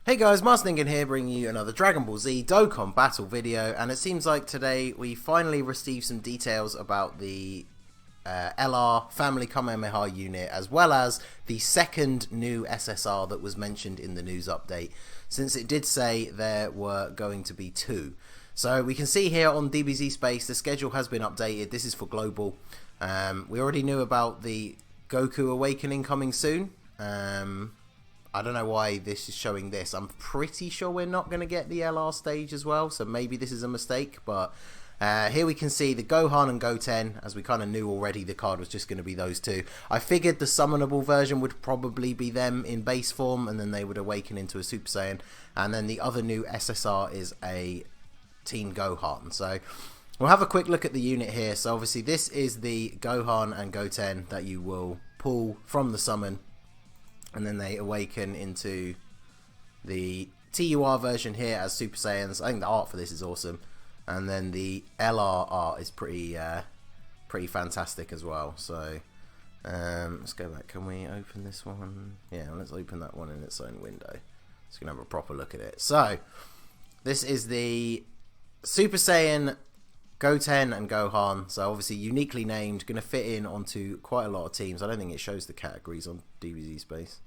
Hey guys, Ningen here bringing you another Dragon Ball Z Dokkan battle video, and it seems like today we finally received some details about the LR Family Kamehameha unit, as well as the second new SSR that was mentioned in the news update, since it did say there were going to be two. So we can see here on DBZ Space the schedule has been updated. This is for global. We already knew about the Goku Awakening coming soon. I don't know why this is showing this. I'm pretty sure we're not going to get the LR stage as well, so maybe this is a mistake. But here we can see the Gohan and Goten, as we kind of knew already the card was just going to be those two. I figured the summonable version would probably be them in base form, and then they would awaken into a Super Saiyan. And then the other new SSR is a Team Gohan. So we'll have a quick look at the unit here. So obviously this is the Gohan and Goten that you will pull from the summon, and then they awaken into the TUR version here as Super Saiyans. I think the art for this is awesome, and then the LR art is pretty fantastic as well. So let's go back. Can we open this one? Yeah, let's open that one in its own window. Just gonna have a proper look at it. So this is the Super Saiyan Goten and Gohan, so obviously uniquely named, going to fit in onto quite a lot of teams. I don't think it shows the categories on DBZ Space.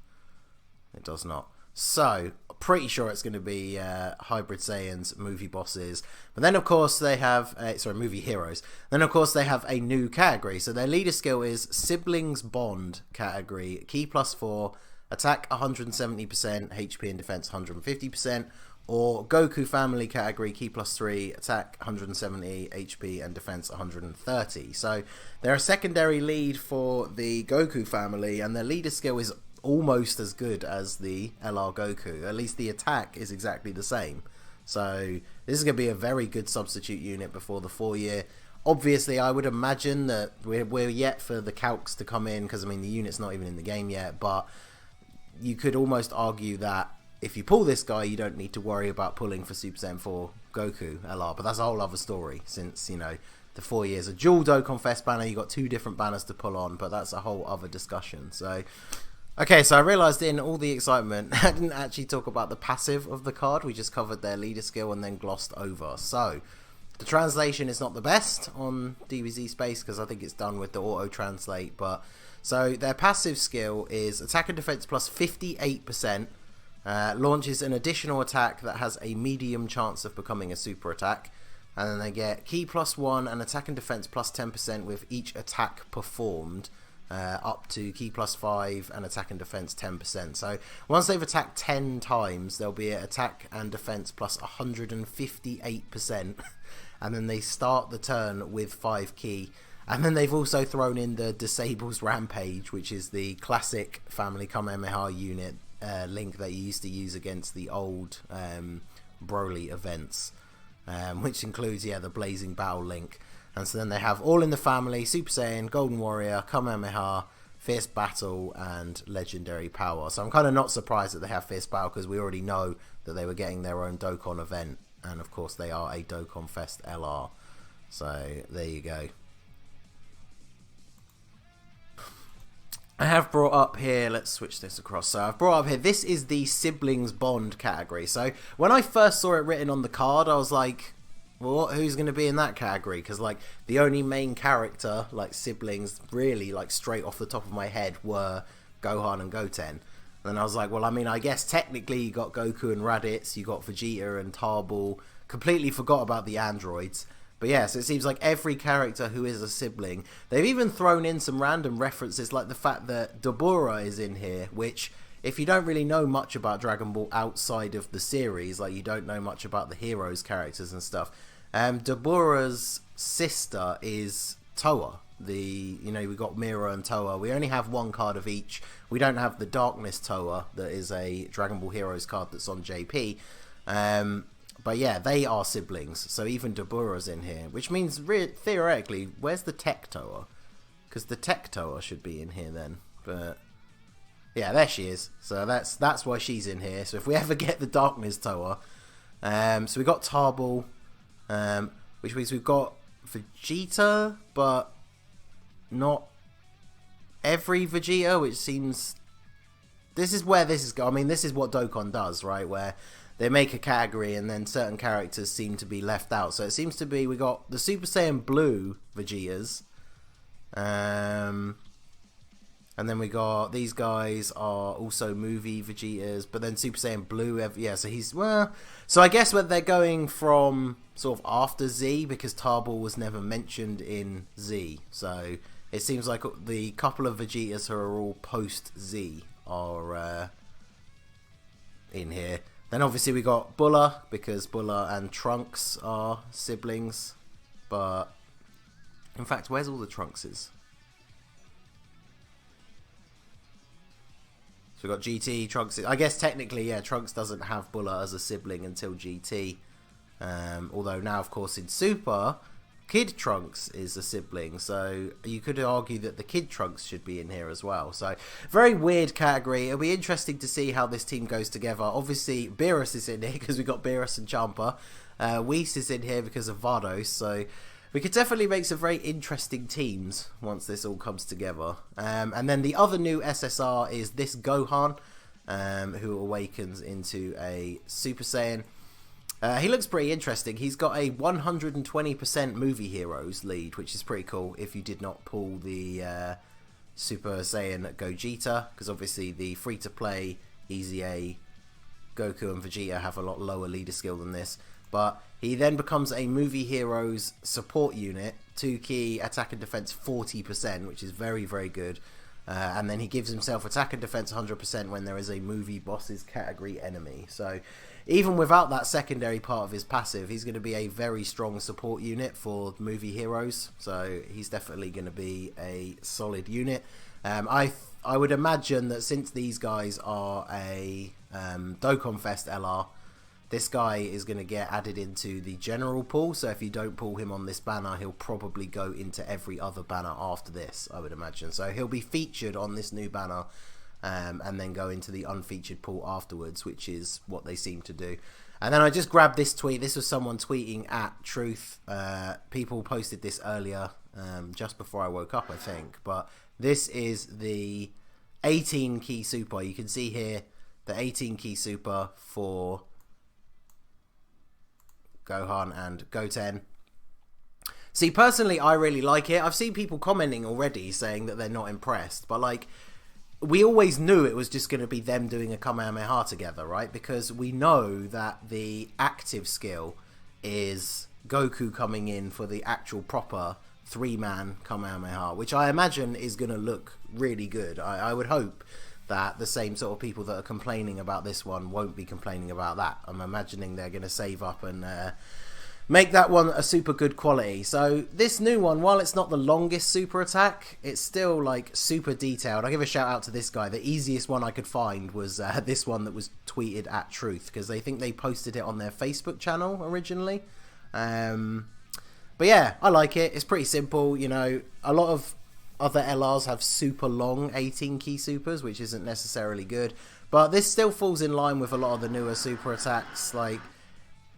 It does not. So, pretty sure it's going to be Hybrid Saiyans, movie bosses. But then, of course, they have... movie heroes. Then, of course, they have a new category. So, their leader skill is Siblings Bond category. Key +4, attack 170%, HP and defense 150%. Or Goku Family category, key +3, attack 170, HP and defense 130. So they're a secondary lead for the Goku family, and their leader skill is almost as good as the LR Goku. At least the attack is exactly the same. So this is going to be a very good substitute unit before the 4-year. Obviously, I would imagine that we're yet for the calcs to come in, because I mean the unit's not even in the game yet, but you could almost argue that if you pull this guy, you don't need to worry about pulling for Super Saiyan 4 Goku LR. But that's a whole other story, since, you know, the 4 years. A dual Dokkan Fest banner, you got two different banners to pull on, but that's a whole other discussion. So, okay, so I realised in all the excitement, I didn't actually talk about the passive of the card. We just covered their leader skill and then glossed over. So, the translation is not the best on DBZ Space, because I think it's done with the auto-translate. But, so, their passive skill is attack and defense plus 58%. Launches an additional attack that has a medium chance of becoming a super attack, and then they get key +1 and attack and defense plus 10% with each attack performed, up to key +5 and attack and defense 10%. So once they've attacked 10 times, there'll be an attack and defense plus 158%, and then they start the turn with 5 key. And then they've also thrown in the Disables Rampage, which is the classic Family Kamehameha unit link that you used to use against the old Broly events, which includes the Blazing Battle link. And so then they have All in the Family, Super Saiyan, Golden Warrior, Kamehameha, Fierce Battle and Legendary Power. So I'm kind of not surprised that they have Fierce Battle, because we already know that they were getting their own Dokkan event, and of course they are a Dokkan Fest LR. So there you go. I have brought up here, let's switch this across. So I've brought up here, this is the Siblings Bond category. So when I first saw it written on the card, I was like, well, who's going to be in that category? Because like the only main character, like siblings, really like straight off the top of my head were Gohan and Goten. And then I was like, well, I mean, I guess technically you got Goku and Raditz, you got Vegeta and Tarball. Completely forgot about the androids. But yeah, so it seems like every character who is a sibling. They've even thrown in some random references, like the fact that Dabura is in here, which, if you don't really know much about Dragon Ball outside of the series, like you don't know much about the heroes' characters and stuff, Dabura's sister is Toa. We've got Mira and Toa. We only have one card of each. We don't have the Darkness Toa, that is a Dragon Ball Heroes card that's on JP. But yeah, they are siblings, so even Dabura's in here, which means theoretically, where's the Tech Toa? Because the Tech Toa should be in here then, but yeah, there she is. So that's why she's in here. So if we ever get the Darkness Toa, so we got Tarball, which means we've got Vegeta, but not every Vegeta, which seems this is where this is going. I mean, this is what Dokkan does, right? Where they make a category and then certain characters seem to be left out. So it seems to be, we got the Super Saiyan Blue Vegetas. And then we got, these guys are also movie Vegetas, but then Super Saiyan Blue, yeah, so he's, well, so I guess they're going from sort of after Z, because Tarball was never mentioned in Z, so it seems like the couple of Vegetas who are all post-Z are in here. Then obviously we got Bulla, because Bulla and Trunks are siblings, but in fact, where's all the Trunkses? So we've got GT, Trunks. I guess technically, yeah, Trunks doesn't have Bulla as a sibling until GT. Although now, of course, in Super, Kid Trunks is a sibling. So you could argue that the Kid Trunks should be in here as well. So very weird category. It'll be interesting to see how this team goes together. Obviously, Beerus is in here because we've got Beerus and Champa. Whis is in here because of Vados. So we could definitely make some very interesting teams once this all comes together. And then the other new SSR is this Gohan, who awakens into a Super Saiyan. He looks pretty interesting. He's got a 120% movie heroes lead, which is pretty cool if you did not pull the Super Saiyan Gogeta, because obviously the free-to-play Easy A, Goku and Vegeta have a lot lower leader skill than this. But he then becomes a movie heroes support unit, 2 key, attack and defense 40%, which is very, very good. And then he gives himself attack and defense 100% when there is a movie bosses category enemy. So even without that secondary part of his passive, he's going to be a very strong support unit for movie heroes. So he's definitely going to be a solid unit. I would imagine that since these guys are a Dokkan Fest LR, this guy is going to get added into the general pool, so if you don't pull him on this banner, he'll probably go into every other banner after this, I would imagine. So he'll be featured on this new banner, and then go into the unfeatured pool afterwards, which is what they seem to do. And then I just grabbed this tweet. This was someone tweeting at Truth. People posted this earlier, just before I woke up, I think. But this is the 18 key super. You can see here the 18 key super for Gohan and Goten. See, personally, I really like it. I've seen people commenting already saying that they're not impressed, but like, we always knew it was just going to be them doing a Kamehameha together, right? Because we know that the active skill is Goku coming in for the actual proper 3-man Kamehameha, which I imagine is going to look really good. I would hope that the same sort of people that are complaining about this one won't be complaining about that. I'm imagining they're going to save up and make that one a super good quality. So this new one, while it's not the longest super attack, it's still like super detailed. I'll give a shout out to this guy. The easiest one I could find was this one that was tweeted at Truth, because they think they posted it on their Facebook channel originally. But yeah, I like it. It's pretty simple. You know, a lot of other LRs have super long 18 key supers, which isn't necessarily good, but this still falls in line with a lot of the newer super attacks. Like,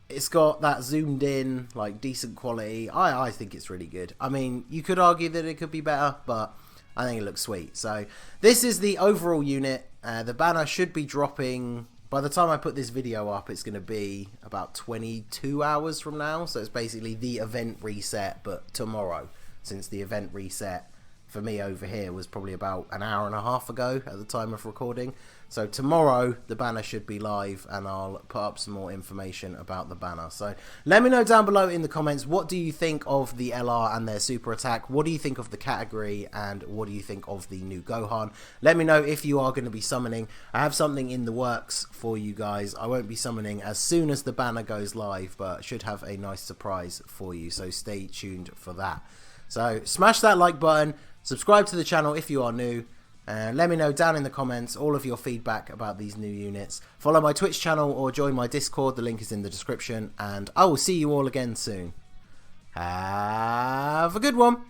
it's got that zoomed in, like, decent quality. I think it's really good. I mean, you could argue that it could be better, but I think it looks sweet. So this is the overall unit. The banner should be dropping, by the time I put this video up, it's going to be about 22 hours from now. So it's basically the event reset, but tomorrow, since the event reset for me over here was probably about an hour and a half ago at the time of recording. So tomorrow the banner should be live, and I'll put up some more information about the banner. So let me know down below in the comments, what do you think of the LR and their super attack? What do you think of the category, and what do you think of the new Gohan? Let me know if you are going to be summoning. I have something in the works for you guys. I won't be summoning as soon as the banner goes live, but should have a nice surprise for you, so stay tuned for that. So smash that like button, subscribe to the channel if you are new, and let me know down in the comments all of your feedback about these new units. Follow my Twitch channel or join my Discord, the link is in the description, and I will see you all again soon. Have a good one.